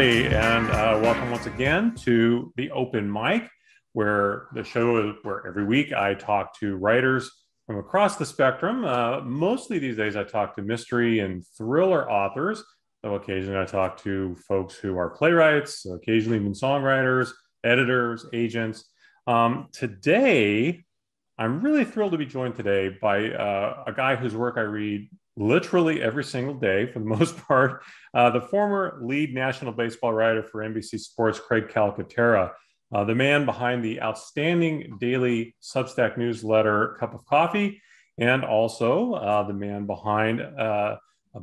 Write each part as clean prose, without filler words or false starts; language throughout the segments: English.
everybody, and welcome once again to the Open Mic, where the show is where every week I talk to writers from across the spectrum. Mostly these days I talk to mystery and thriller authors, though occasionally I talk to folks who are playwrights, occasionally even songwriters, editors, agents. Today, I'm really thrilled to be joined today by a guy whose work I read literally every single day for the most part, the former lead national baseball writer for NBC Sports, Craig Calcaterra, the man behind the outstanding daily Substack newsletter, Cup of Coffee, and also the man behind a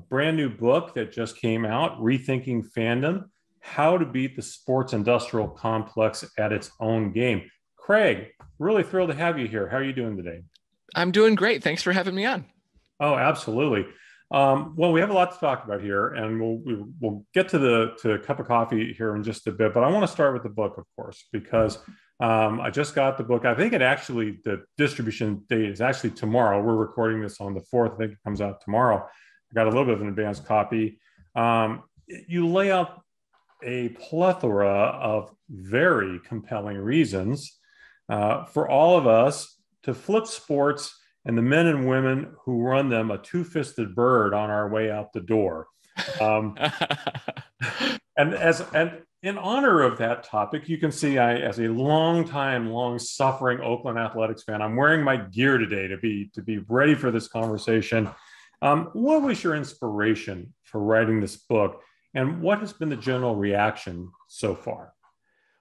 brand new book that just came out, Rethinking Fandom, How to Beat the Sports Industrial Complex at Its Own Game. Craig, really thrilled to have you here. How are you doing today? I'm doing great. Thanks for having me on. Oh, absolutely. Well, we have a lot to talk about here, and we'll get to the cup of coffee here in just a bit. But I want to start with the book, of course, because I just got the book. I think the distribution date is actually tomorrow. We're recording this on the 4th. I think it comes out tomorrow. I got a little bit of an advanced copy. You lay out a plethora of very compelling reasons for all of us to flip sports and the men and women who run them a two-fisted bird on our way out the door. And in honor of that topic, you can see as a long-suffering Oakland Athletics fan, I'm wearing my gear today to be ready for this conversation. What was your inspiration for writing this book, and what has been the general reaction so far?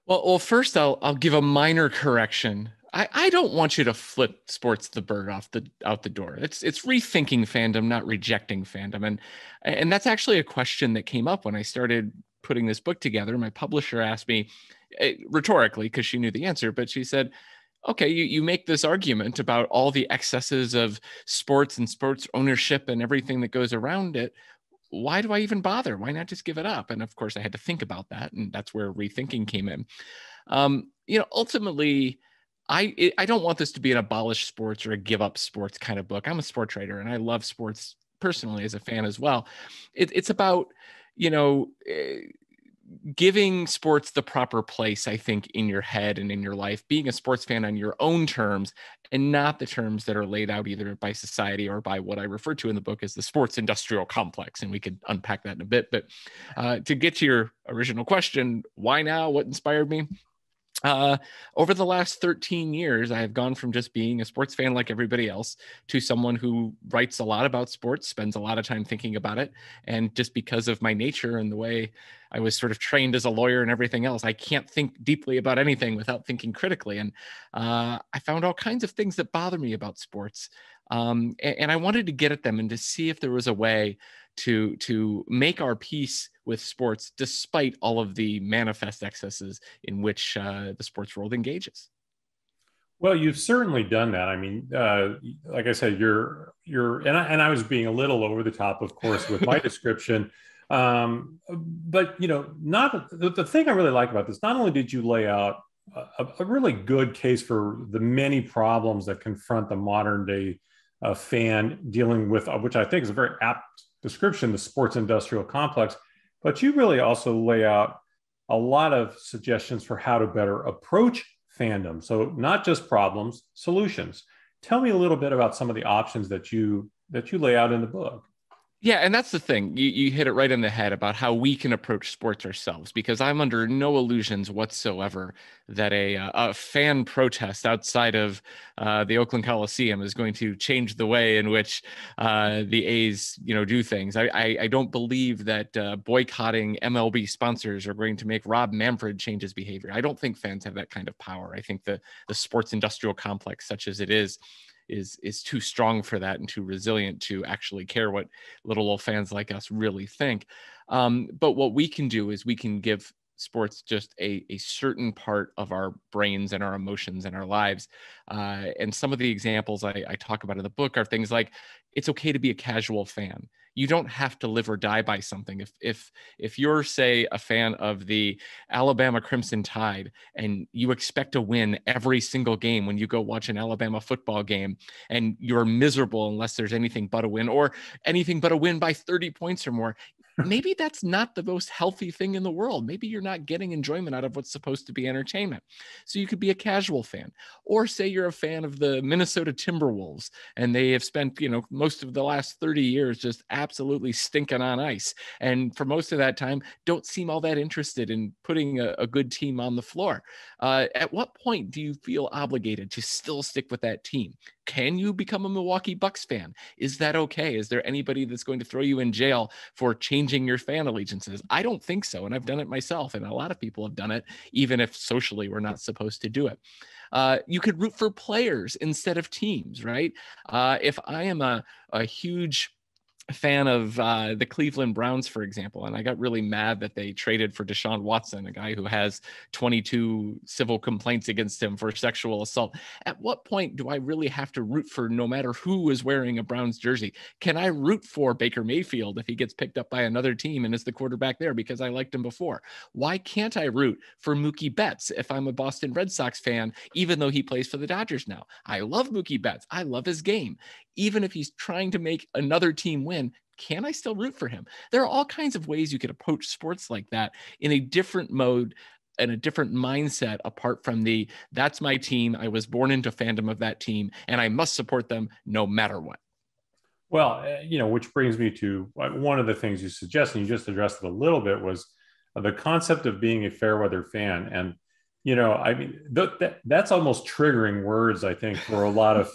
Well, first I'll give a minor correction. I don't want you to flip sports the bird out the door. It's rethinking fandom, not rejecting fandom. And that's actually a question that came up when I started putting this book together. My publisher asked me rhetorically, because she knew the answer, but she said, okay, you make this argument about all the excesses of sports and sports ownership and everything that goes around it. Why do I even bother? Why not just give it up? And of course I had to think about that. And that's where rethinking came in. Ultimately, I don't want this to be an abolish sports or a give up sports kind of book. I'm a sports writer and I love sports personally as a fan as well. It's about, giving sports the proper place, I think, in your head and in your life, being a sports fan on your own terms and not the terms that are laid out either by society or by what I refer to in the book as the sports industrial complex. And we could unpack that in a bit. But to get to your original question, why now? What inspired me? Over the last 13 years, I have gone from just being a sports fan like everybody else to someone who writes a lot about sports, spends a lot of time thinking about it. And just because of my nature and the way I was sort of trained as a lawyer and everything else, I can't think deeply about anything without thinking critically. And I found all kinds of things that bother me about sports. And I wanted to get at them and to see if there was a way to make our peace with sports, despite all of the manifest excesses in which the sports world engages. Well, you've certainly done that. I mean, like I said, and I was being a little over the top, of course, with my description. But not the thing I really like about this. Not only did you lay out a really good case for the many problems that confront the modern day fan dealing with, which I think is a very apt description, the sports industrial complex, but you really also lay out a lot of suggestions for how to better approach fandom. So not just problems, solutions. Tell me a little bit about some of the options that you lay out in the book. Yeah, and that's the thing. You hit it right in the head about how we can approach sports ourselves, because I'm under no illusions whatsoever that a fan protest outside of the Oakland Coliseum is going to change the way in which the A's, do things. I don't believe that boycotting MLB sponsors are going to make Rob Manfred change his behavior. I don't think fans have that kind of power. I think the sports industrial complex, such as it is too strong for that and too resilient to actually care what little old fans like us really think. But what we can do is we can give sports just a certain part of our brains and our emotions and our lives. And some of the examples I talk about in the book are things like, it's okay to be a casual fan. You don't have to live or die by something. If you're, say, a fan of the Alabama Crimson Tide and you expect to win every single game when you go watch an Alabama football game, and you're miserable unless there's anything but a win or anything but a win by 30 points or more, maybe that's not the most healthy thing in the world. Maybe you're not getting enjoyment out of what's supposed to be entertainment. So you could be a casual fan, or say you're a fan of the Minnesota Timberwolves and they have spent, most of the last 30 years just absolutely stinking on ice. And for most of that time, don't seem all that interested in putting a good team on the floor. At what point do you feel obligated to still stick with that team? Can you become a Milwaukee Bucks fan? Is that okay? Is there anybody that's going to throw you in jail for changing your fan allegiances? I don't think so. And I've done it myself. And a lot of people have done it, even if socially we're not supposed to do it. You could root for players instead of teams, right? If I am a huge fan of the Cleveland Browns, for example, and I got really mad that they traded for Deshaun Watson, a guy who has 22 civil complaints against him for sexual assault. At what point do I really have to root for no matter who is wearing a Browns jersey? Can I root for Baker Mayfield if he gets picked up by another team and is the quarterback there because I liked him before? Why can't I root for Mookie Betts if I'm a Boston Red Sox fan, even though he plays for the Dodgers now? I love Mookie Betts. I love his game. Even if he's trying to make another team win, can I still root for him? There are all kinds of ways you could approach sports like that in a different mode and a different mindset, apart from that's my team. I was born into fandom of that team and I must support them no matter what. Well, which brings me to one of the things you suggested, and you just addressed it a little bit, was the concept of being a fair weather fan. And I mean, that's almost triggering words, I think, for a lot of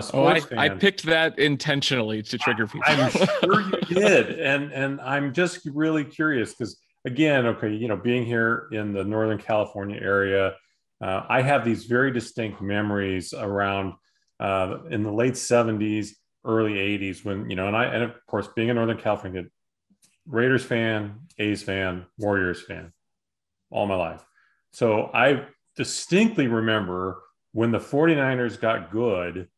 sports fans. I picked that intentionally to trigger people. I'm sure you did, and I'm just really curious because, again, okay, being here in the Northern California area, I have these very distinct memories around in the late '70s, early '80s, when and of course, being in Northern California, Raiders fan, A's fan, Warriors fan, all my life. So I distinctly remember when the 49ers got good,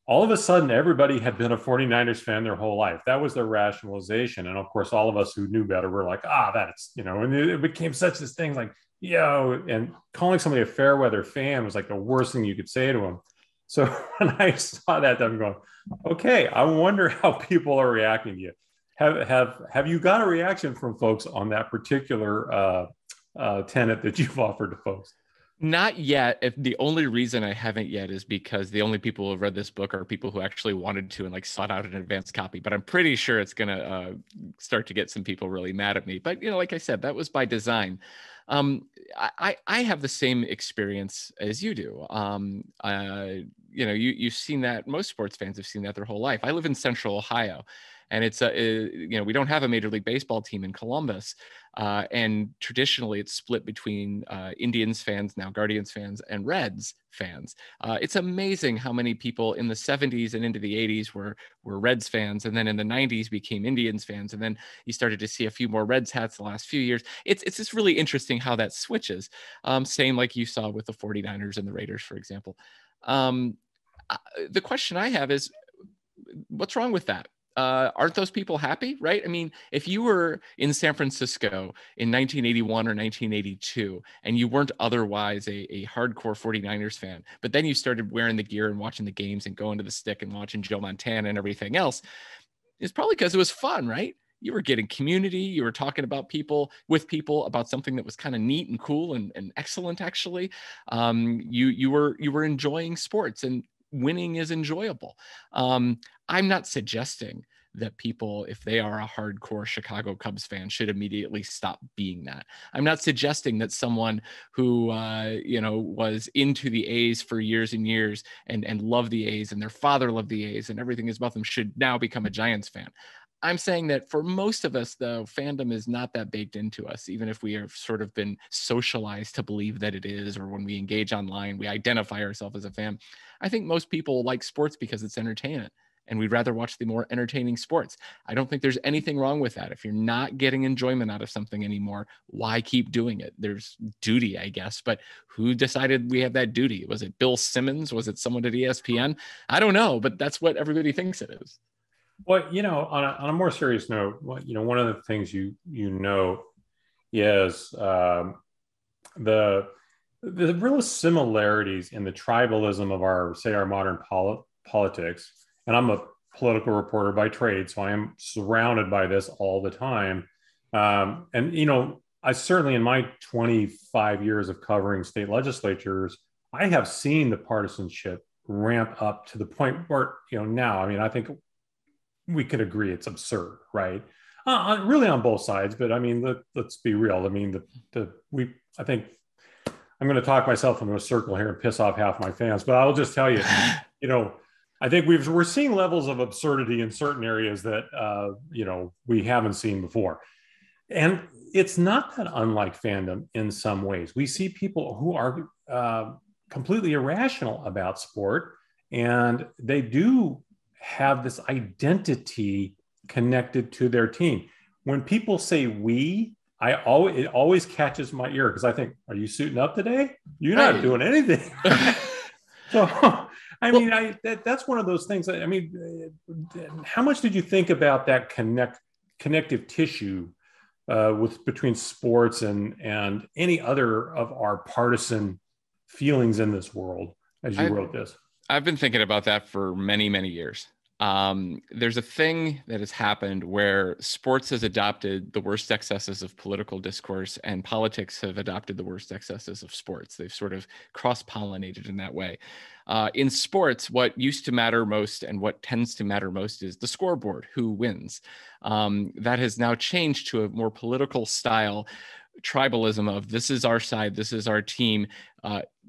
all of a sudden everybody had been a 49ers fan their whole life. That was their rationalization. And of course, all of us who knew better were like, that's, and it became such this thing like, and calling somebody a fair weather fan was like the worst thing you could say to them. So when I saw that, I'm going, okay, I wonder how people are reacting to you. Have you got a reaction from folks on that particular tenet that you've offered to folks? Not yet. If the only reason I haven't yet is because the only people who have read this book are people who actually wanted to and like sought out an advanced copy. But I'm pretty sure it's going to start to get some people really mad at me. But, like I said, that was by design. I have the same experience as you do. You've seen that. Most sports fans have seen that their whole life. I live in Central Ohio. And it's we don't have a Major League Baseball team in Columbus, and traditionally it's split between Indians fans, now Guardians fans, and Reds fans. It's amazing how many people in the 70s and into the 80s were Reds fans, and then in the 90s became Indians fans, and then you started to see a few more Reds hats the last few years. It's just really interesting how that switches. Same like you saw with the 49ers and the Raiders, for example. The question I have is, what's wrong with that? Aren't those people happy, right? I mean, if you were in San Francisco in 1981 or 1982 and you weren't otherwise a hardcore 49ers fan, but then you started wearing the gear and watching the games and going to the stick and watching Joe Montana and everything else, it's probably because it was fun, right? You were getting community. You were talking about people about something that was kind of neat and cool and excellent, actually. You were enjoying sports, and winning is enjoyable. I'm not suggesting that people, if they are a hardcore Chicago Cubs fan, should immediately stop being that. I'm not suggesting that someone who, was into the A's for years and years and loved the A's and their father loved the A's and everything is about them should now become a Giants fan. I'm saying that for most of us, though, fandom is not that baked into us, even if we have sort of been socialized to believe that it is, or when we engage online, we identify ourselves as a fan. I think most people like sports because it's entertainment, and we'd rather watch the more entertaining sports. I don't think there's anything wrong with that. If you're not getting enjoyment out of something anymore, why keep doing it? There's duty, I guess, but who decided we have that duty? Was it Bill Simmons? Was it someone at ESPN? I don't know, but that's what everybody thinks it is. Well, on a more serious note, one of the things is the real similarities in the tribalism of our modern politics. And I'm a political reporter by trade, so I am surrounded by this all the time. And, I certainly, in my 25 years of covering state legislatures, I have seen the partisanship ramp up to the point where, now, I mean, I think we could agree it's absurd, right? Really on both sides, but I mean, let's be real. I mean, I think I'm going to talk myself into a circle here and piss off half my fans, but I'll just tell you, I think we're seeing levels of absurdity in certain areas that, we haven't seen before. And it's not that unlike fandom in some ways. We see people who are completely irrational about sport, and they do have this identity connected to their team. When people say we, it always catches my ear because I think, are you suiting up today? You're not doing anything. So, I mean, that's one of those things. I mean, how much did you think about that connective tissue between sports and any other of our partisan feelings in this world as you wrote this? I've been thinking about that for many, many years. There's a thing that has happened where sports has adopted the worst excesses of political discourse and politics have adopted the worst excesses of sports. They've sort of cross-pollinated in that way. In sports, what used to matter most and what tends to matter most is the scoreboard, who wins. That has now changed to a more political style tribalism of this is our side, this is our team.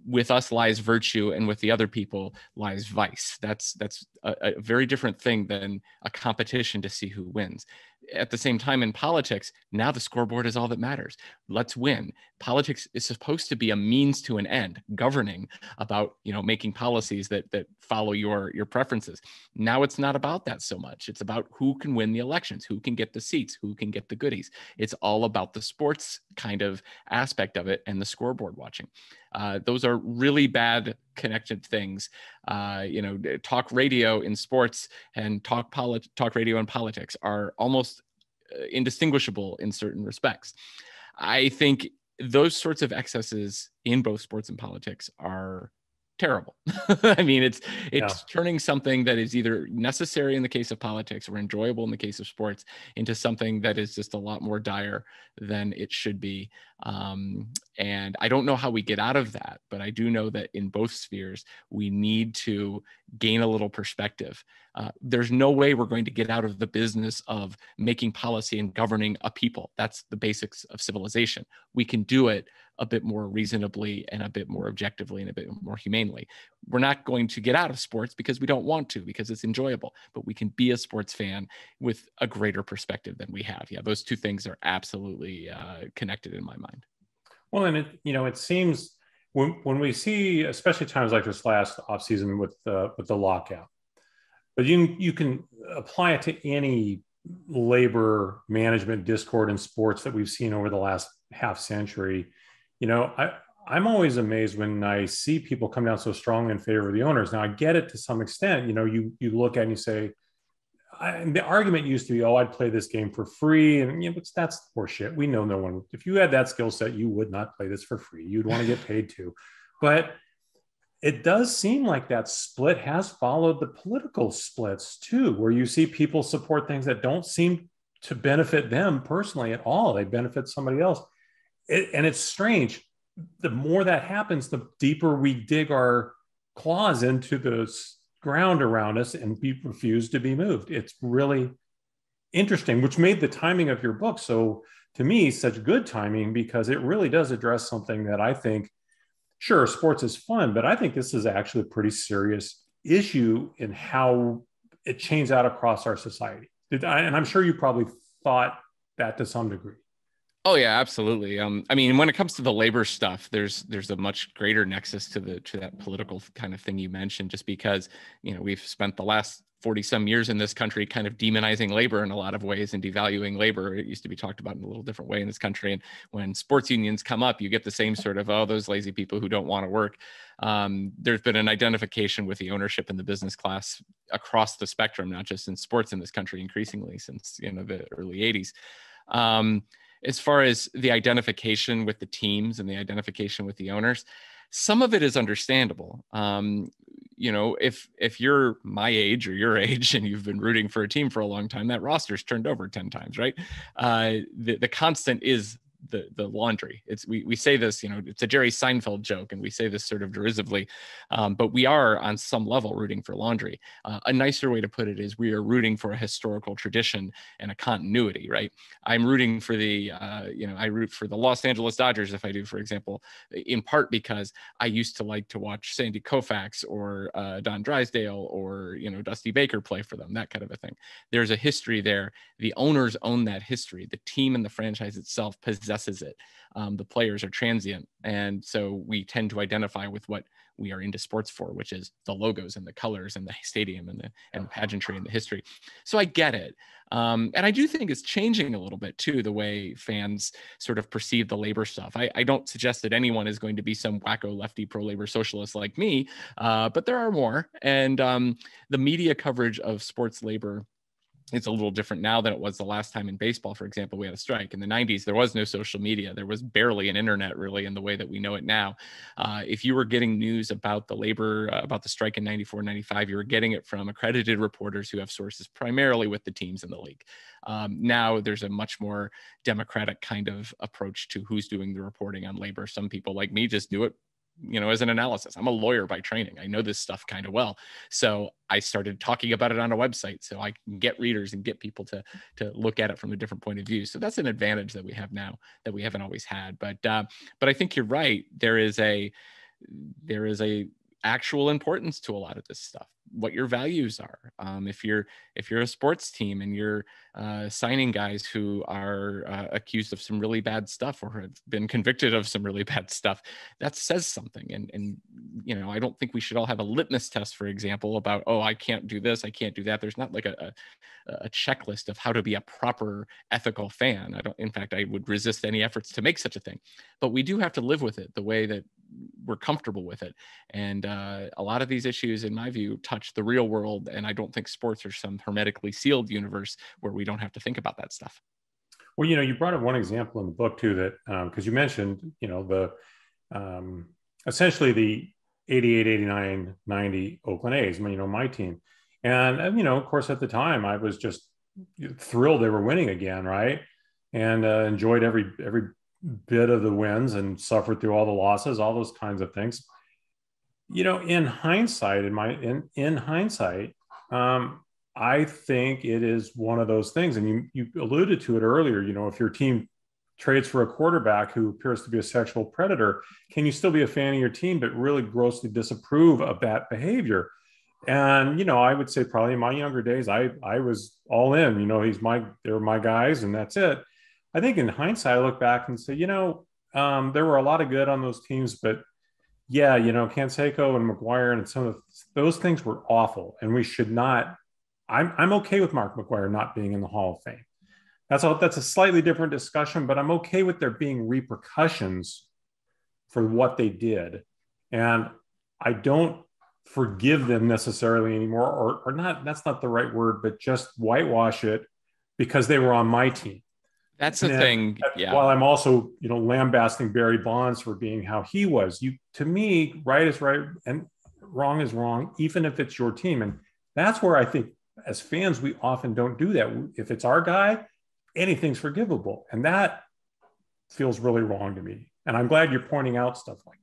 With us lies virtue, and with the other people lies vice. That's a very different thing than a competition to see who wins. At the same time, in politics, now the scoreboard is all that matters. Let's win. Politics is supposed to be a means to an end, governing about, making policies that follow your preferences. Now it's not about that so much. It's about who can win the elections, who can get the seats, who can get the goodies. It's all about the sports kind of aspect of it and the scoreboard watching. Those are really bad connected things. Talk radio in sports and talk radio in politics are almost indistinguishable in certain respects. I think those sorts of excesses in both sports and politics are terrible. I mean, it's turning something that is either necessary in the case of politics or enjoyable in the case of sports into something that is just a lot more dire than it should be. And I don't know how we get out of that, but I do know that in both spheres, we need to gain a little perspective. There's no way we're going to get out of the business of making policy and governing a people. That's the basics of civilization. We can do it a bit more reasonably and a bit more objectively and a bit more humanely. We're not going to get out of sports because we don't want to, because it's enjoyable, but we can be a sports fan with a greater perspective than we have. Yeah, those two things are absolutely connected in my mind. Well, and it seems when we see, especially times like this last offseason with the lockout, but you can apply it to any labor management discord in sports that we've seen over the last half century. I'm always amazed when I see people come down so strong in favor of the owners. Now, I get it to some extent. You look at it and you say, the argument used to be, I'd play this game for free. And that's horseshit. We know no one, if you had that skill set, you would not play this for free. You'd want to get paid too. But it does seem like that split has followed the political splits too, where you see people support things that don't seem to benefit them personally at all. They benefit somebody else. And it's strange. The more that happens, the deeper we dig our claws into the ground around us and we refuse to be moved. It's really interesting, which made the timing of your book, so to me, such good timing, because it really does address something that I think, sure, sports is fun, but I think this is actually a pretty serious issue in how it chains out across our society. And I'm sure you probably thought that to some degree. Oh yeah, absolutely. I mean, when it comes to the labor stuff, there's a much greater nexus to that political kind of thing you mentioned, just because, we've spent the last 40 some years in this country kind of demonizing labor in a lot of ways and devaluing labor. It used to be talked about in a little different way in this country. And when sports unions come up, you get the same sort of, those lazy people who don't want to work. There's been an identification with the ownership in the business class across the spectrum, not just in sports in this country, increasingly since, the early 80s. As far as the identification with the teams and the identification with the owners, some of it is understandable. if you're my age or your age and you've been rooting for a team for a long time, that roster's turned over 10 times, right? The constant is the laundry. We say this, it's a Jerry Seinfeld joke, and we say this sort of derisively, but we are on some level rooting for laundry. A nicer way to put it is we are rooting for a historical tradition and a continuity, right? I'm rooting for I root for the Los Angeles Dodgers, if I do, for example, in part because I used to like to watch Sandy Koufax or Don Drysdale or, Dusty Baker play for them, that kind of a thing. There's a history there. The owners own that history. The team and the franchise itself possesses it. The players are transient. And so we tend to identify with what we are into sports for, which is the logos and the colors and the stadium and pageantry and the history. So I get it. And I do think it's changing a little bit too, the way fans sort of perceive the labor stuff. I don't suggest that anyone is going to be some wacko lefty pro-labor socialist like me, but there are more. And the media coverage of sports labor, it's a little different now than it was the last time in baseball. For example, we had a strike in the 90s. There was no social media. There was barely an internet really in the way that we know it now. If you were getting news about the labor, about the strike in 94, 95, you were getting it from accredited reporters who have sources primarily with the teams in the league. Now there's a much more democratic kind of approach to who's doing the reporting on labor. Some people like me just do it as an analysis. I'm a lawyer by training. I know this stuff kind of well. So I started talking about it on a website so I can get readers and get people to look at it from a different point of view. So that's an advantage that we have now that we haven't always had. But I think you're right. There is a actual importance to a lot of this stuff, what your values are. If you're a sports team and you're signing guys who are accused of some really bad stuff or have been convicted of some really bad stuff, that says something. And I don't think we should all have a litmus test, for example, about, oh, I can't do this, I can't do that. There's not like a checklist of how to be a proper ethical fan. In fact, I would resist any efforts to make such a thing, but we do have to live with it the way that we're comfortable with it. And a lot of these issues, in my view, touch the real world. And I don't think sports are some hermetically sealed universe where we don't have to think about that stuff. Well, you brought up one example in the book too, that because you mentioned, the essentially the 88, 89, 90 Oakland A's, my team. And, of course, at the time, I was just thrilled they were winning again, right? And enjoyed every bit of the wins and suffered through all the losses, all those kinds of things. In hindsight, in hindsight, I think it is one of those things. And you alluded to it earlier, if your team trades for a quarterback who appears to be a sexual predator, can you still be a fan of your team, but really grossly disapprove of that behavior? And, I would say probably in my younger days, I was all in, they're my guys and that's it. I think in hindsight, I look back and say, there were a lot of good on those teams, but yeah, Canseco and McGuire and some of those things were awful. And we should not, I'm okay with Mark McGuire not being in the Hall of Fame. That's a slightly different discussion, but I'm okay with there being repercussions for what they did. And I don't forgive them necessarily anymore, or not, that's not the right word, but just whitewash it because they were on my team. That's the thing. Yeah. While I'm also, lambasting Barry Bonds for being how he was, to me, right is right and wrong is wrong, even if it's your team. And that's where I think as fans, we often don't do that. If it's our guy, anything's forgivable. And that feels really wrong to me. And I'm glad you're pointing out stuff like that.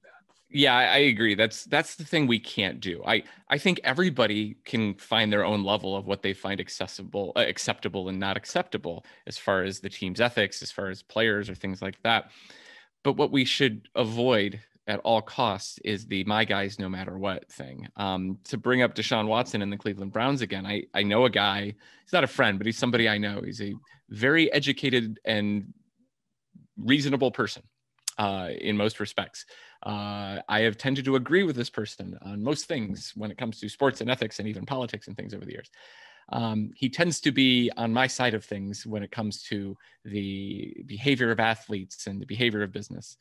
Yeah, I agree. That's the thing we can't do. I think everybody can find their own level of what they find acceptable and not acceptable as far as the team's ethics, as far as players or things like that. But what we should avoid at all costs is the my guys no matter what thing. To bring up Deshaun Watson and the Cleveland Browns again, I know a guy, he's not a friend, but he's somebody I know. He's a very educated and reasonable person in most respects. I have tended to agree with this person on most things when it comes to sports and ethics and even politics and things over the years. He tends to be on my side of things when it comes to the behavior of athletes and the behavior of business.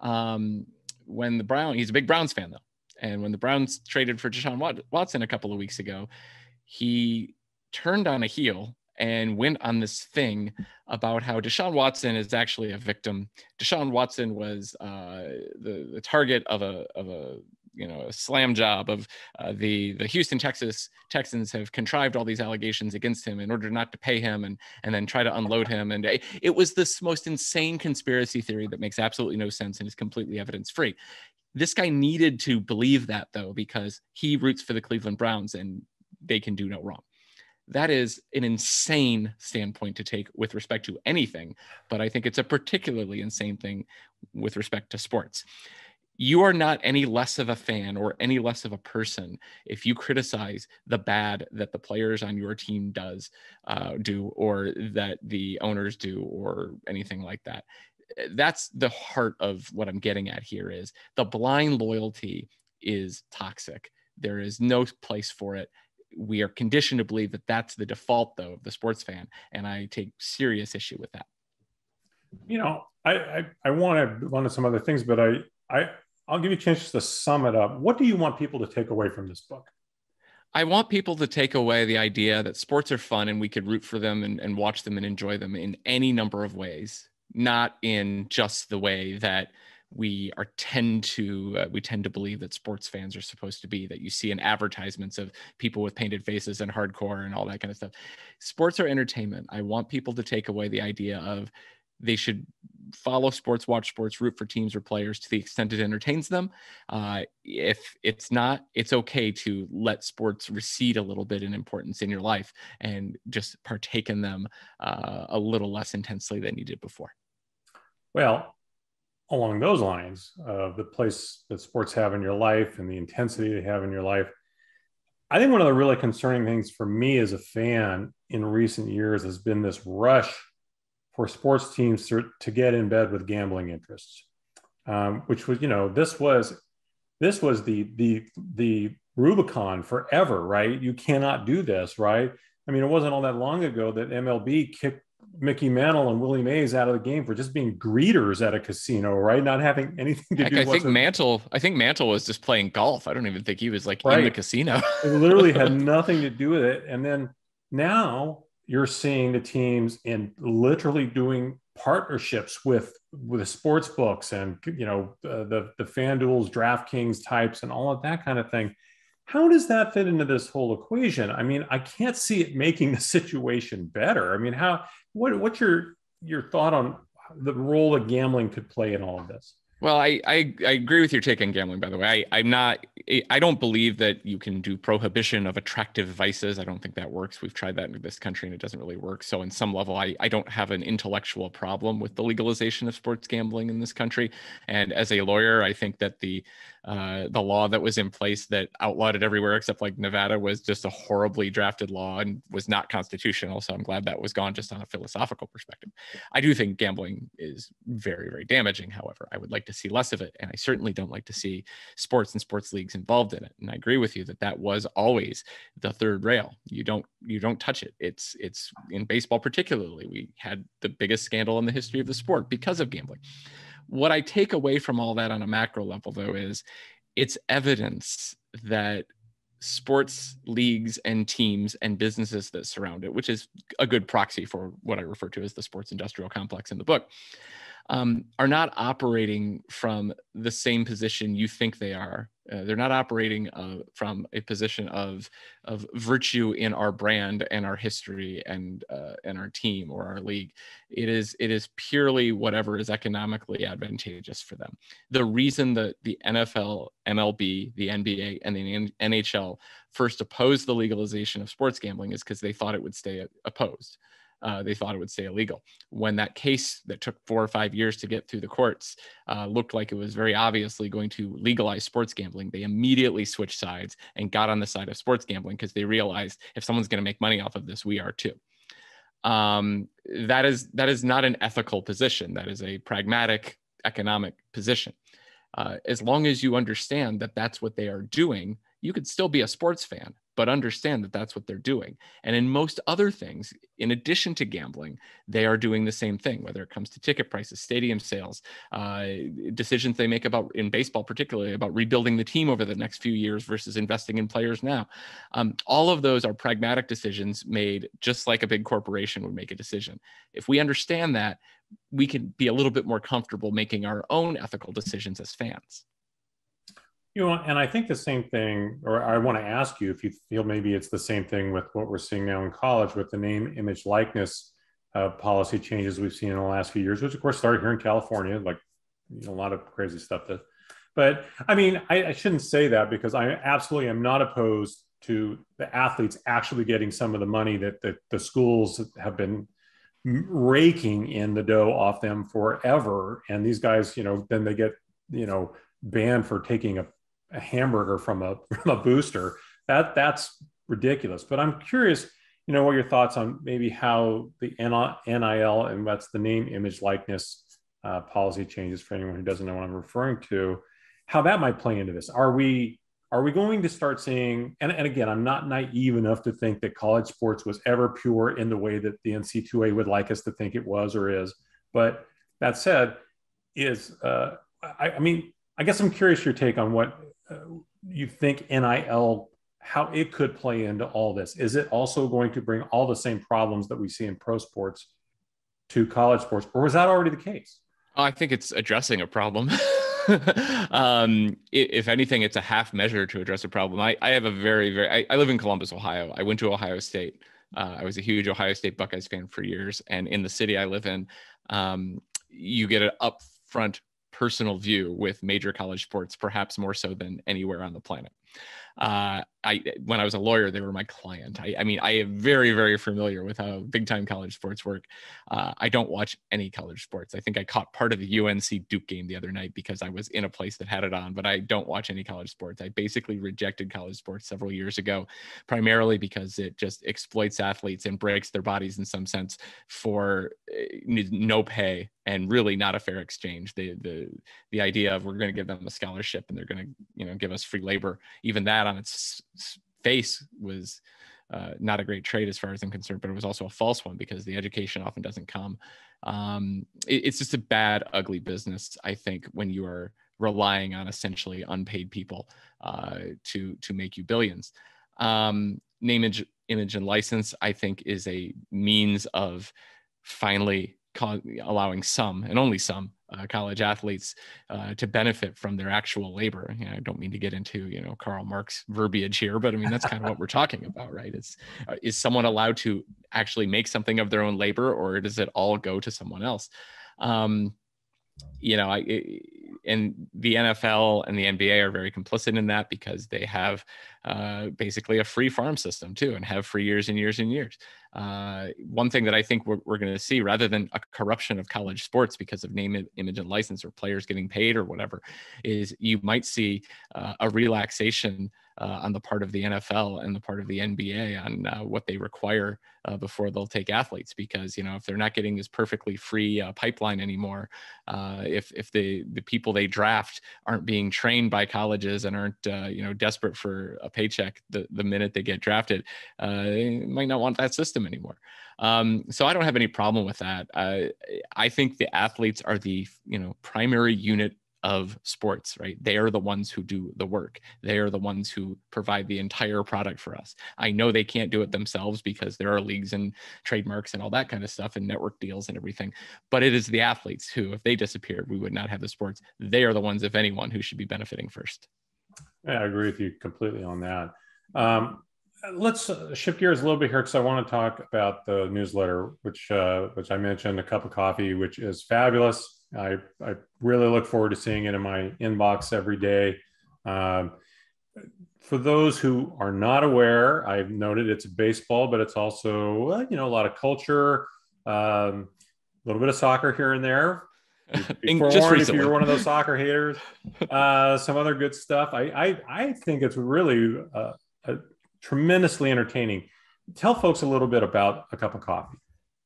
He's a big Browns fan though. And when the Browns traded for Deshaun Watson a couple of weeks ago, he turned on a heel and went on this thing about how Deshaun Watson is actually a victim. Deshaun Watson was the target of a a slam job of the Houston Texans have contrived all these allegations against him in order not to pay him and then try to unload him. And it was this most insane conspiracy theory that makes absolutely no sense and is completely evidence free. This guy needed to believe that, though, because he roots for the Cleveland Browns and they can do no wrong. That is an insane standpoint to take with respect to anything, but I think it's a particularly insane thing with respect to sports. You are not any less of a fan or any less of a person if you criticize the bad that the players on your team do, or that the owners do, or anything like that. That's the heart of what I'm getting at here. Is the blind loyalty is toxic. There is no place for it. We are conditioned to believe that that's the default, though, of the sports fan, and I take serious issue with that. I want to go on to some other things, but I'll give you a chance to sum it up. What do you want people to take away from this book? I want people to take away the idea that sports are fun and we could root for them and watch them and enjoy them in any number of ways, not in just the way that we tend to believe that sports fans are supposed to be, that you see in advertisements of people with painted faces and hardcore and all that kind of stuff. Sports are entertainment. I want people to take away the idea of they should follow sports, watch sports, root for teams or players to the extent it entertains them. If it's not, it's okay to let sports recede a little bit in importance in your life and just partake in them a little less intensely than you did before. Well, along those lines of the place that sports have in your life and the intensity they have in your life, I think one of the really concerning things for me as a fan in recent years has been this rush for sports teams to get in bed with gambling interests, which was, this was the Rubicon forever, right? You cannot do this, right? I mean, it wasn't all that long ago that MLB kicked Mickey Mantle and Willie Mays out of the game for just being greeters at a casino, right? Not having anything to do. I think Mantle was just playing golf. I don't even think he was in the casino. It literally had nothing to do with it. And then now you're seeing the teams in literally doing partnerships with the sports books and the FanDuel's, DraftKings types and all of that kind of thing. How does that fit into this whole equation? I mean, I can't see it making the situation better. I mean, what's your thought on the role that gambling could play in all of this? Well, I agree with your take on gambling, by the way. I don't believe that you can do prohibition of attractive vices. I don't think that works. We've tried that in this country and it doesn't really work. So in some level, I don't have an intellectual problem with the legalization of sports gambling in this country. And as a lawyer, I think that the law that was in place that outlawed it everywhere except Nevada was just a horribly drafted law and was not constitutional. So I'm glad that was gone, just on a philosophical perspective. I do think gambling is very, very damaging. However, I would like to see less of it. And I certainly don't like to see sports and sports leagues involved in it. And I agree with you that was always the third rail. You don't touch it. It's in baseball, particularly, we had the biggest scandal in the history of the sport because of gambling. What I take away from all that on a macro level, though, is it's evidence that sports leagues and teams and businesses that surround it, which is a good proxy for what I refer to as the sports industrial complex in the book, are not operating from the same position you think they are. They're not operating from a position of virtue in our brand and our history and our team or our league. It is purely whatever is economically advantageous for them. The reason that the NFL, MLB, the NBA, and the NHL first opposed the legalization of sports gambling is because they thought it would stay opposed. They thought it would stay illegal. When that case that took 4 or 5 years to get through the courts looked like it was very obviously going to legalize sports gambling, they immediately switched sides and got on the side of sports gambling because they realized if someone's going to make money off of this, we are too. That is not an ethical position. That is a pragmatic economic position. As long as you understand that that's what they are doing, you could still be a sports fan, but understand that that's what they're doing. And in most other things, in addition to gambling, they are doing the same thing, whether it comes to ticket prices, stadium sales, decisions they make about, in baseball particularly, about rebuilding the team over the next few years versus investing in players now. All of those are pragmatic decisions made just like a big corporation would make a decision. If we understand that, we can be a little bit more comfortable making our own ethical decisions as fans. And I think the same thing, or I want to ask you if you feel maybe it's the same thing with what we're seeing now in college with the name, image, likeness policy changes we've seen in the last few years, which of course started here in California, like a lot of crazy stuff. But I mean, I shouldn't say that because I absolutely am not opposed to the athletes actually getting some of the money that the schools have been raking in the dough off them forever. And these guys, then they get, banned for taking a hamburger from from a booster. That's ridiculous. But I'm curious, what your thoughts on maybe how the NIL, and that's the name, image, likeness policy changes, for anyone who doesn't know what I'm referring to, how that might play into this. Are we going to start seeing, and again, I'm not naive enough to think that college sports was ever pure in the way that the NC2A would like us to think it was or is. But that said, I mean, I guess I'm curious your take on what you think NIL, how it could play into all this. Is it also going to bring all the same problems that we see in pro sports to college sports, or was that already the case? I think it's addressing a problem. If anything, it's a half measure to address a problem. I have a I live in Columbus, Ohio. I went to Ohio State. I was a huge Ohio State Buckeyes fan for years. And in the city I live in, you get an upfront personal view with major college sports, perhaps more so than anywhere on the planet. When I was a lawyer, they were my client. I mean, I am very, very familiar with how big time college sports work. I don't watch any college sports. I think I caught part of the UNC Duke game the other night because I was in a place that had it on, but I don't watch any college sports. I basically rejected college sports several years ago, primarily because it just exploits athletes and breaks their bodies in some sense for no pay and really not a fair exchange. The idea of we're going to give them a scholarship and they're going to, give us free labor, even that on its face was not a great trade as far as I'm concerned, but it was also a false one because the education often doesn't come. It's just a bad, ugly business, I think, when you are relying on essentially unpaid people to make you billions. Name, image, and license, I think, is a means of finally allowing some, and only some, college athletes to benefit from their actual labor. I don't mean to get into, Karl Marx verbiage here, but I mean, that's kind of what we're talking about, right? Is someone allowed to actually make something of their own labor, or does it all go to someone else? And the NFL and the NBA are very complicit in that because they have basically a free farm system too, and have for years and years and years. One thing that I think we're going to see, rather than a corruption of college sports because of name, image, and license, or players getting paid or whatever, is you might see a relaxation on the part of the NFL and the part of the NBA on what they require before they'll take athletes. Because, if they're not getting this perfectly free pipeline anymore, if the people they draft aren't being trained by colleges and aren't, desperate for a paycheck the minute they get drafted, they might not want that system anymore. So I don't have any problem with that. I think the athletes are the, primary unit of sports, right? They are the ones who do the work. They are the ones who provide the entire product for us. I know they can't do it themselves because there are leagues and trademarks and all that kind of stuff and network deals and everything. But it is the athletes who, if they disappeared, we would not have the sports. They are the ones, if anyone, who should be benefiting first. Yeah, I agree with you completely on that. Let's shift gears a little bit here because I want to talk about the newsletter, which I mentioned, A Cup of Coffee, which is fabulous. I really look forward to seeing it in my inbox every day. For those who are not aware, I've noted it's baseball, but it's also, a lot of culture, a little bit of soccer here and there. Be forewarned if you're one of those soccer haters. Some other good stuff. I think it's really tremendously entertaining. Tell folks a little bit about A Cup of Coffee.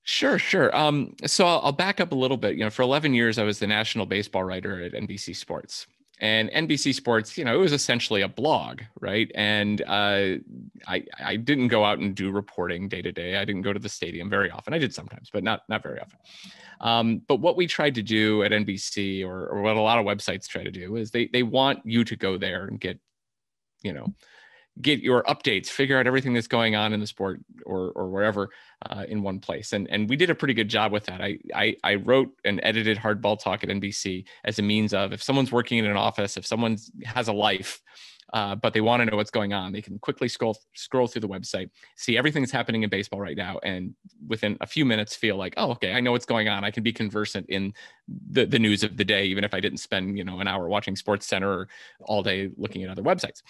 Sure. So I'll back up a little bit. For 11 years, I was the national baseball writer at NBC Sports. And NBC Sports, it was essentially a blog, right? And I didn't go out and do reporting day to day. I didn't go to the stadium very often. I did sometimes, but not very often. But what we tried to do at NBC, or what a lot of websites try to do, is they want you to go there and get, get your updates, figure out everything that's going on in the sport or wherever in one place. And we did a pretty good job with that. I wrote and edited Hardball Talk at NBC as a means of, if someone's working in an office, if someone has a life, but they want to know what's going on, they can quickly scroll through the website, see everything that's happening in baseball right now, and within a few minutes feel like, oh, okay, I know what's going on. I can be conversant in the news of the day, even if I didn't spend an hour watching Sports Center or all day looking at other websites.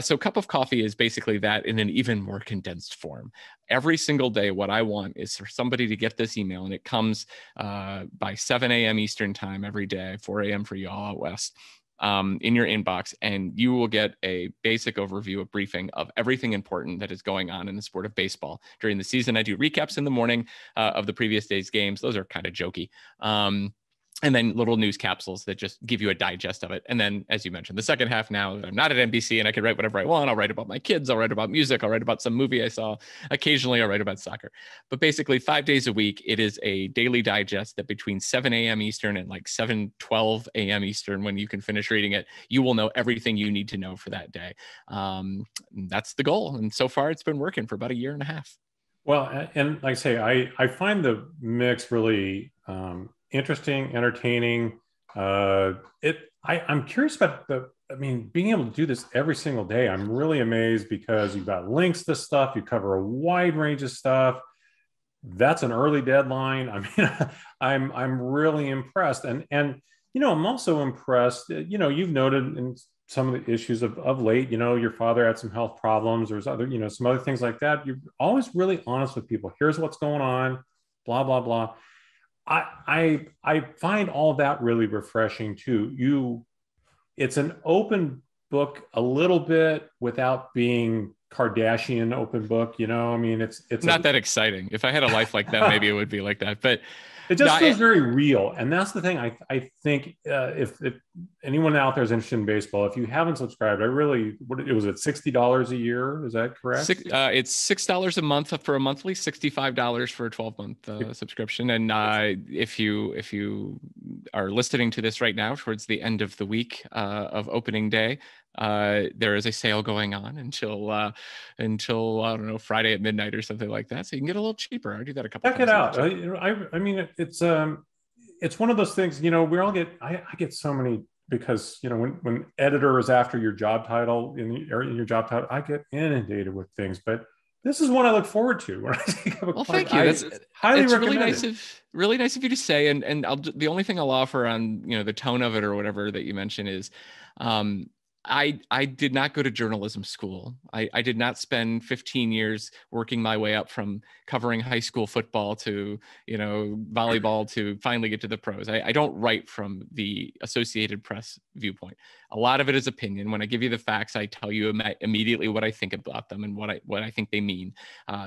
So Cup of Coffee is basically that in an even more condensed form. Every single day, what I want is for somebody to get this email, and it comes by 7 a.m. Eastern time every day, 4 a.m. for y'all out west, in your inbox, and you will get a basic overview, a briefing of everything important that is going on in the sport of baseball during the season. I do recaps in the morning of the previous day's games. Those are kind of jokey. And then little news capsules that just give you a digest of it. And then, as you mentioned, the second half, now that I'm not at NBC and I can write whatever I want, I'll write about my kids, I'll write about music, I'll write about some movie I saw. Occasionally, I'll write about soccer. But basically, 5 days a week, it is a daily digest that between 7 a.m. Eastern and like 7:12 a.m. Eastern, when you can finish reading it, you will know everything you need to know for that day. That's the goal. And so far, it's been working for about a year and a half. Well, and like I say, I find the mix really interesting, entertaining. I'm curious about being able to do this every single day. I'm really amazed because you've got links to stuff. You cover a wide range of stuff. That's an early deadline. I mean, I'm really impressed. And I'm also impressed. You've noted in some of the issues of late, your father had some health problems. There's other, some other things like that. You're always really honest with people. Here's what's going on, blah, blah, blah. I find all that really refreshing too. It's an open book a little bit without being Kardashian open book. I mean, it's not that exciting. If I had a life like that, maybe it would be like that. But it just feels very real. And that's the thing. I think if anyone out there is interested in baseball, if you haven't subscribed, it was at $60 a year. Is that correct? It's $6 a month for a monthly, $65 for a 12-month subscription. And if you are listening to this right now towards the end of the week of opening day, there is a sale going on until I don't know, Friday at midnight or something like that. So you can get a little cheaper. I do that a couple times. Check it out. I mean, it's one of those things. We all get. I get so many because when editor is after your job title in your job title, I get inundated with things. But this is one I look forward to when I take up a class. Thank you. That's highly recommended. Really nice of you to say. And the only thing I'll offer on the tone of it or whatever that you mentioned is. I did not go to journalism school. I did not spend 15 years working my way up from covering high school football to, volleyball to finally get to the pros. I don't write from the Associated Press viewpoint. A lot of it is opinion. When I give you the facts, I tell you immediately what I think about them and what I think they mean.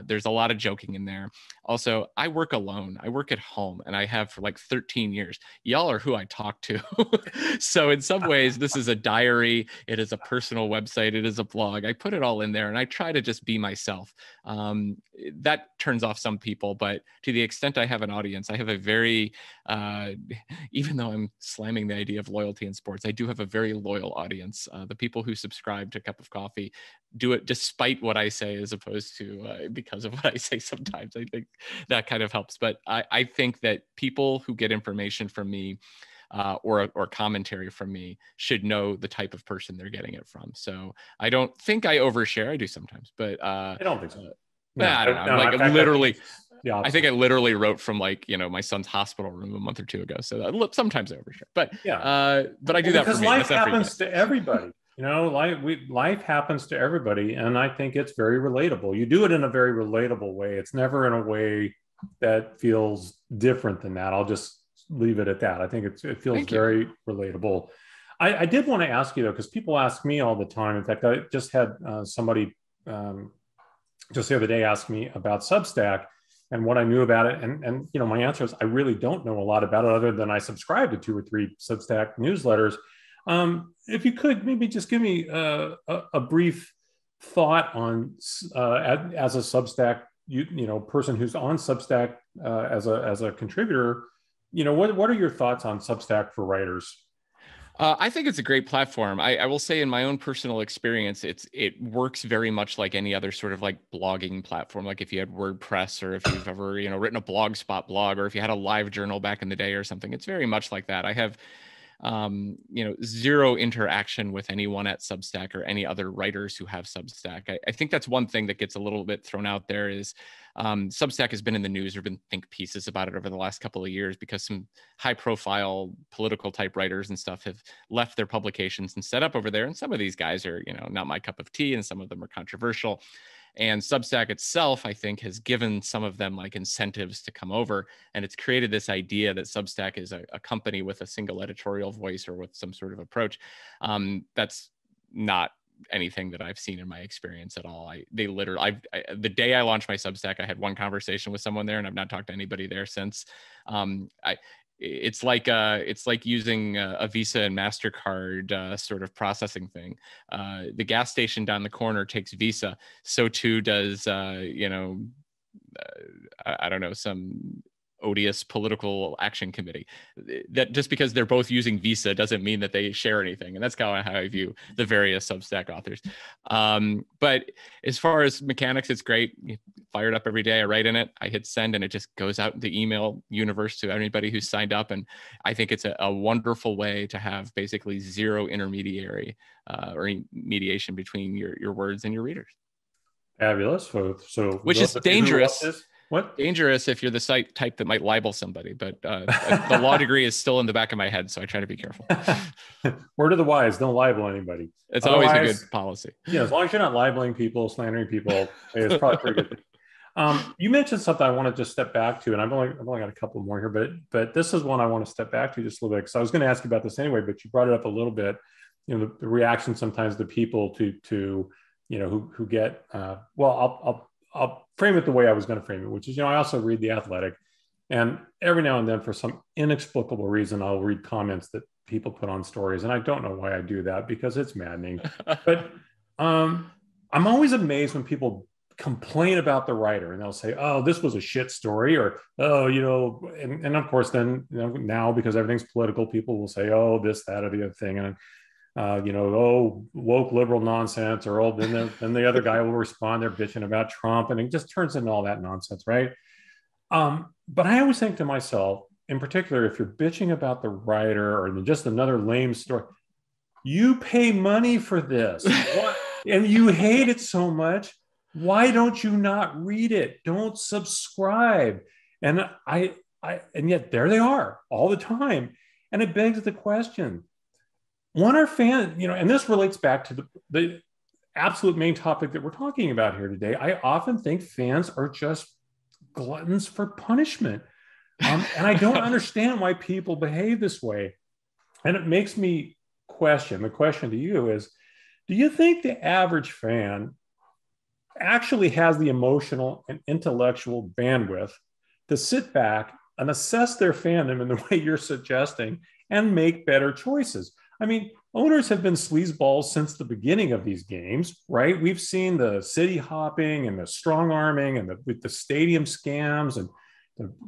There's a lot of joking in there. Also, I work alone. I work at home, and I have for like 13 years. Y'all are who I talk to. So in some ways, this is a diary. It is a personal website. It is a blog. I put it all in there, and I try to just be myself. That turns off some people, but to the extent I have an audience, I have a very, even though I'm slamming the idea of loyalty in sports, I do have a very loyal audience. The people who subscribe to Cup of Coffee do it despite what I say, as opposed to because of what I say sometimes. I think that kind of helps. But I think that people who get information from me or commentary from me should know the type of person they're getting it from. So I don't think I overshare. I do sometimes, but I don't think so. I don't know. Like literally, I think I literally wrote from my son's hospital room a month or two ago. So sometimes I overshare, but but I do that because for me. Life happens to everybody. Life happens to everybody, and I think it's very relatable. You do it in a very relatable way. It's never in a way that feels different than that. I'll just leave it at that. I think it feels very relatable. I did want to ask you though, because people ask me all the time. In fact, I just had somebody just the other day ask me about Substack and what I knew about it. And my answer is I really don't know a lot about it other than I subscribe to 2 or 3 Substack newsletters. If you could maybe just give me a brief thought on as a Substack person who's on Substack as a contributor, what are your thoughts on Substack for writers? I think it's a great platform. I will say, in my own personal experience, it works very much like any other sort of like blogging platform. Like if you had WordPress, or if you've ever, written a Blogspot blog, or if you had a live journal back in the day or something, it's very much like that. I have zero interaction with anyone at Substack or any other writers who have Substack. I think that's one thing that gets a little bit thrown out there is Substack has been in the news. There have been think pieces about it over the last couple of years because some high profile political type writers and stuff have left their publications and set up over there. And some of these guys are, not my cup of tea, and some of them are controversial. And Substack itself, I think, has given some of them like incentives to come over. And it's created this idea that Substack is a company with a single editorial voice or with some sort of approach. That's not anything that I've seen in my experience at all. The day I launched my Substack, I had one conversation with someone there, and I've not talked to anybody there since. It's like using a Visa and MasterCard sort of processing thing. The gas station down the corner takes Visa. So too does, I don't know, some odious political action committee. That just because they're both using Visa doesn't mean that they share anything. And that's kind of how I view the various Substack authors. But as far as mechanics, it's great. You fire it up every day. I write in it. I hit send, and it just goes out in the email universe to anybody who's signed up. And I think it's a wonderful way to have basically zero intermediary or mediation between your words and your readers. Fabulous. So which is dangerous. What? Dangerous if you're the site type that might libel somebody, but the law degree is still in the back of my head, so I try to be careful. Word of the wise, don't libel anybody. It's always a good policy. Yeah, as long as you're not libeling people, slandering people, it's probably pretty good. You mentioned something I want to just step back to, and I've only got a couple more here, but this is one I want to step back to just a little bit, because I was going to ask you about this anyway, but you brought it up a little bit. The reaction sometimes to people to who get I'll frame it the way I was going to frame it, which is, I also read The Athletic, and every now and then, for some inexplicable reason, I'll read comments that people put on stories. And I don't know why I do that, because it's maddening. But I'm always amazed when people complain about the writer, and they'll say, oh, this was a shit story, or, oh, and of course, then, now, because everything's political, people will say, oh, this, that, or the other thing. And oh, woke liberal nonsense, or oh, then the other guy will respond, they're bitching about Trump, and it just turns into all that nonsense, right? But I always think to myself, in particular, if you're bitching about the writer or just another lame story, you pay money for this, and you hate it so much. Why don't you not read it? Don't subscribe. And and yet there they are all the time, and it begs the question. One are fans, and this relates back to the absolute main topic that we're talking about here today. I often think fans are just gluttons for punishment. And I don't understand why people behave this way. And it makes me question, the question to you is, do you think the average fan actually has the emotional and intellectual bandwidth to sit back and assess their fandom in the way you're suggesting and make better choices? I mean, owners have been sleazeballs since the beginning of these games, right? We've seen the city hopping and the strong arming and with the stadium scams and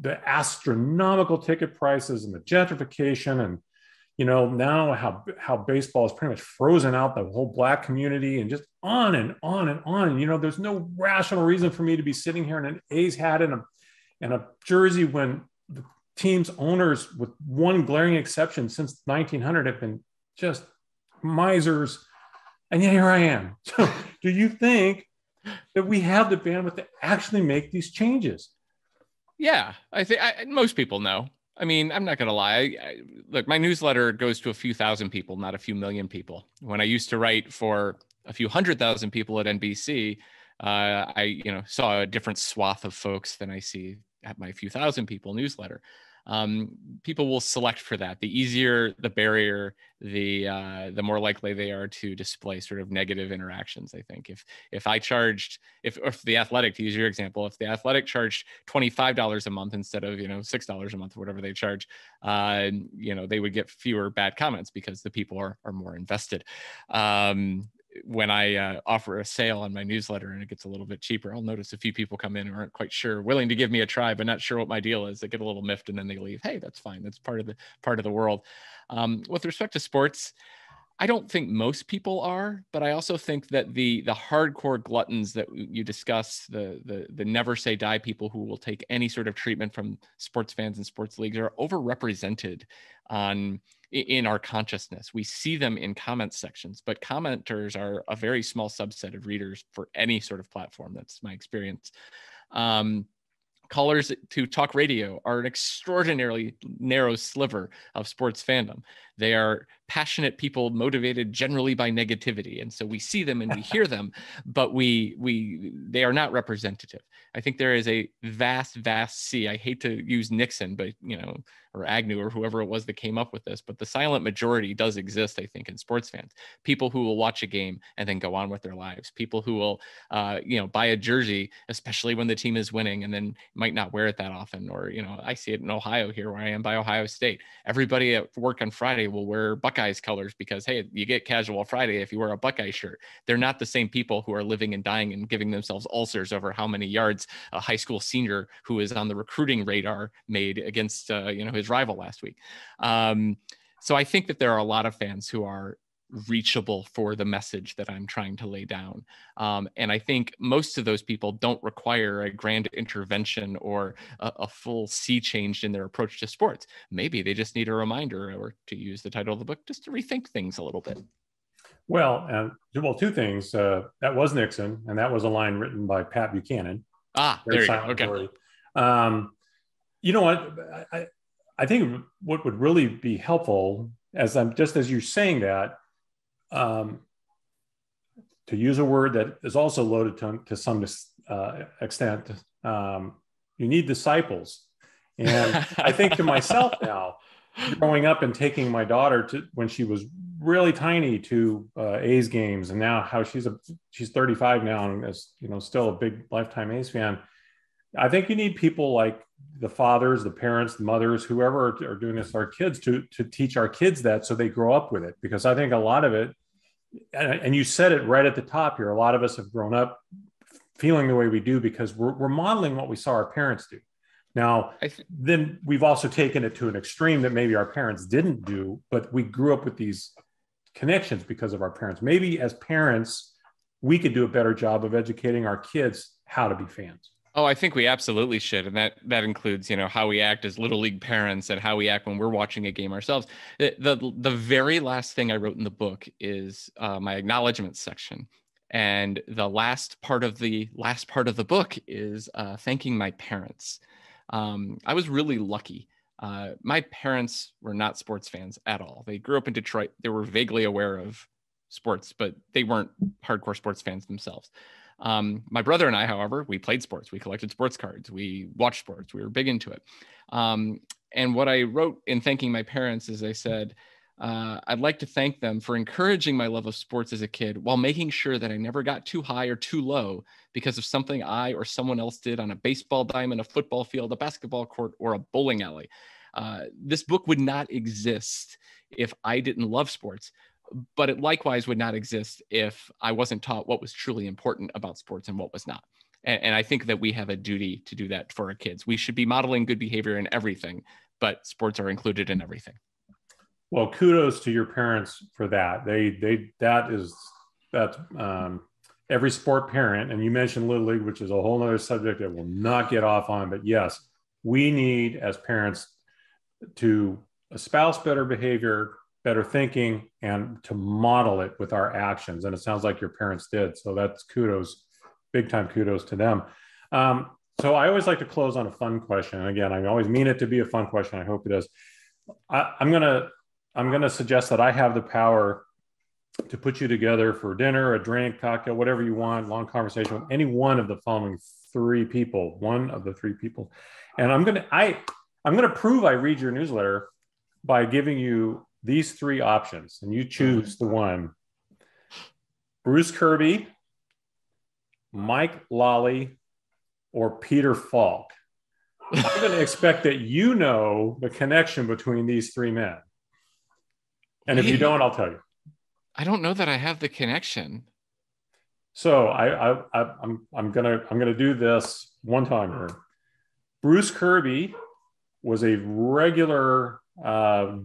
the astronomical ticket prices and the gentrification, and now how baseball has pretty much frozen out the whole Black community, and just on and on and on. And there's no rational reason for me to be sitting here in an A's hat and a jersey when the team's owners, with one glaring exception since 1900, have been just misers, and yet here I am. So do you think that we have the bandwidth to actually make these changes? Yeah, I think most people know. I mean, I'm not going to lie. Look, my newsletter goes to a few thousand people, not a few million people. When I used to write for a few 100,000 people at NBC, I saw a different swath of folks than I see at my few thousand people newsletter. People will select for that. The easier the barrier, the more likely they are to display sort of negative interactions. I think if the Athletic, to use your example, if the Athletic charged $25 a month instead of $6 a month, whatever they charge, they would get fewer bad comments because the people are more invested. when I offer a sale on my newsletter and it gets a little bit cheaper, I'll notice a few people come in who aren't quite sure, willing to give me a try, but not sure what my deal is. They get a little miffed and then they leave. Hey, that's fine. That's part of the world. With respect to sports, I don't think most people are, but I also think that the hardcore gluttons that you discuss, the never say die people who will take any sort of treatment from sports fans and sports leagues are overrepresented in our consciousness. We see them in comment sections, but commenters are a very small subset of readers for any sort of platform. That's my experience. Callers to talk radio are an extraordinarily narrow sliver of sports fandom. They are passionate people motivated generally by negativity. And so we see them and we hear them, but they are not representative. I think there is a vast sea. I hate to use Nixon, but or Agnew or whoever it was that came up with this, but the silent majority does exist, I think, in sports fans. People who will watch a game and then go on with their lives. People who will, buy a jersey, especially when the team is winning, and then might not wear it that often. Or, I see it in Ohio here where I am by Ohio State. Everybody at work on Friday will wear Buckeyes colors because, hey, you get casual Friday if you wear a Buckeye shirt. They're not the same people who are living and dying and giving themselves ulcers over how many yards a high school senior who is on the recruiting radar made against, his rival last week. So I think that there are a lot of fans who are reachable for the message that I'm trying to lay down. And I think most of those people don't require a grand intervention or a full sea change in their approach to sports. Maybe they just need a reminder, or to use the title of the book, just to rethink things a little bit. Well, two things. That was Nixon, and that was a line written by Pat Buchanan. There you go. Okay. You know what? I think what would really be helpful, as you're saying that, to use a word that is also loaded to some extent, you need disciples. And I think to myself now, growing up and taking my daughter to when she was really tiny to A's games, and now how she's 35 now and is still a big lifetime A's fan. I think you need people like the fathers, the parents, the mothers, whoever are doing this to our kids to teach our kids that, so they grow up with it. Because I think a lot of it, and you said it right at the top here, a lot of us have grown up feeling the way we do because we're modeling what we saw our parents do. Now, then we've also taken it to an extreme that maybe our parents didn't do, but we grew up with these connections because of our parents. Maybe as parents, we could do a better job of educating our kids how to be fans. Oh, I think we absolutely should. And that includes, how we act as little league parents and how we act when we're watching a game ourselves. The very last thing I wrote in the book is my acknowledgement section. And the last part of the book is thanking my parents. I was really lucky. My parents were not sports fans at all. They grew up in Detroit. They were vaguely aware of sports, but they weren't hardcore sports fans themselves. My brother and I, however, we played sports. We collected sports cards. We watched sports. We were big into it. And what I wrote in thanking my parents is I said, I'd like to thank them for encouraging my love of sports as a kid while making sure that I never got too high or too low because of something I or someone else did on a baseball diamond, a football field, a basketball court, or a bowling alley. This book would not exist if I didn't love sports, but it likewise would not exist if I wasn't taught what was truly important about sports and what was not. And I think that we have a duty to do that for our kids. We should be modeling good behavior in everything, but sports are included in everything. Well, kudos to your parents for that. That's every sport parent. And you mentioned Little League, which is a whole nother subject that we'll not get off on. But yes, we need as parents to espouse better behavior, better thinking, and to model it with our actions. And it sounds like your parents did. So that's kudos, big time kudos to them. So I always like to close on a fun question. And again, I always mean it to be a fun question. I hope it is. I'm going to suggest that I have the power to put you together for dinner, a drink, cocktail, whatever you want, long conversation with any one of the following one of the three people. And I'm going to prove I read your newsletter by giving you these three options, and you choose the one. Bruce Kirby, Mike Lally, or Peter Falk. I'm going to expect that you know the connection between these three men. And if you don't, I'll tell you. I don't know that I have the connection. So I'm gonna do this one time here. Bruce Kirby was a regular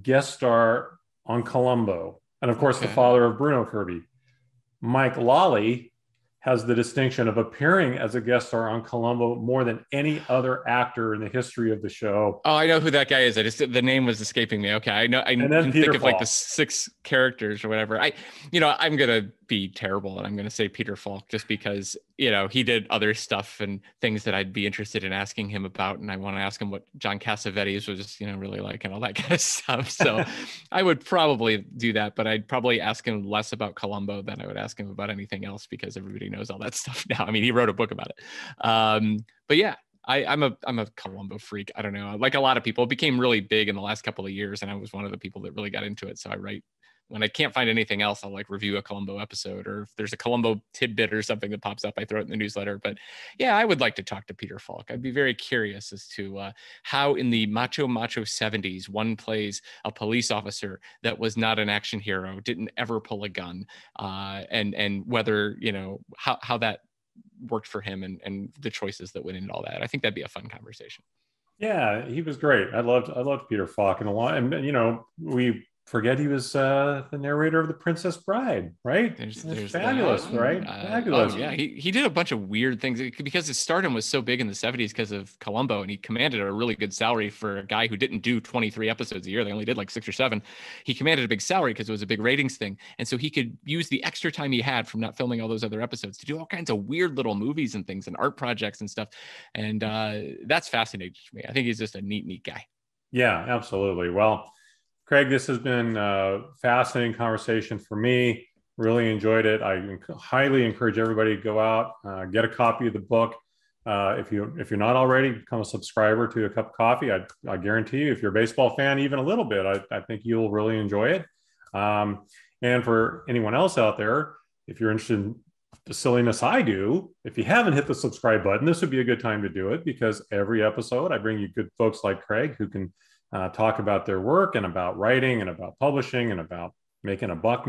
guest star on Columbo, and of course, the Okay. father of Bruno Kirby. Mike Lawley has the distinction of appearing as a guest star on Columbo more than any other actor in the history of the show. Oh, I know who that guy is. The name was escaping me. Okay, I know. I And then can Peter think of like the Falk. 6 characters or whatever. I'm gonna be terrible and I'm gonna say Peter Falk just because he did other stuff and things that I'd be interested in asking him about, and I want to ask him what John Cassavetes was really like and all that kind of stuff. So I would probably do that, but I'd probably ask him less about Columbo than I would ask him about anything else because everybody knows all that stuff now. I mean, he wrote a book about it. But yeah. I'm a Columbo freak. I don't know. Like a lot of people, it became really big in the last couple of years, and I was one of the people that really got into it. So I write when I can't find anything else. I'll like review a Columbo episode, or if there's a Columbo tidbit or something that pops up, I throw it in the newsletter. But yeah, I would like to talk to Peter Falk. I'd be very curious as to how in the macho 70s one plays a police officer that was not an action hero, didn't ever pull a gun, and whether how that worked for him and the choices that went into all that. I think that'd be a fun conversation. Yeah, he was great. I loved Peter Falk and a lot. And we forget he was the narrator of The Princess Bride, right? There's fabulous, that. right? Fabulous. Oh yeah, he did a bunch of weird things because his stardom was so big in the 70s because of Columbo, and he commanded a really good salary for a guy who didn't do 23 episodes a year. They only did like 6 or 7. He commanded a big salary because it was a big ratings thing, and so he could use the extra time he had from not filming all those other episodes to do all kinds of weird little movies and things and art projects and stuff. And that's fascinating to me. I think he's just a neat guy. Yeah, absolutely. Well, Craig, this has been a fascinating conversation for me. Really enjoyed it. I highly encourage everybody to go out, get a copy of the book. If you're not already, become a subscriber to A Cup of Coffee. I guarantee you, if you're a baseball fan, even a little bit, I think you'll really enjoy it. And for anyone else out there, if you're interested in the silliness I do, if you haven't hit the subscribe button, this would be a good time to do it, because every episode I bring you good folks like Craig who can talk about their work and about writing and about publishing and about making a buck,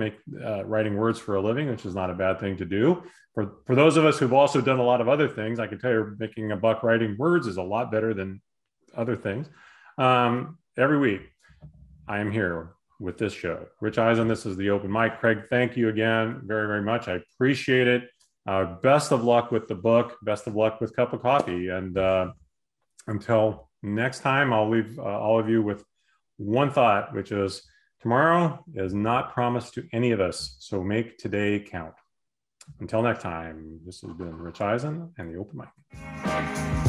writing words for a living, which is not a bad thing to do. For those of us who've also done a lot of other things, I can tell you making a buck writing words is a lot better than other things. Every week, I am here with this show. Rich Ehisen, this is The Open Mic. Craig, thank you again very, very much. I appreciate it. Best of luck with the book. Best of luck with Cup of Coffee. And until next time, I'll leave all of you with one thought, which is tomorrow is not promised to any of us, so make today count. Until next time, this has been Rich Ehisen and The Open Mic.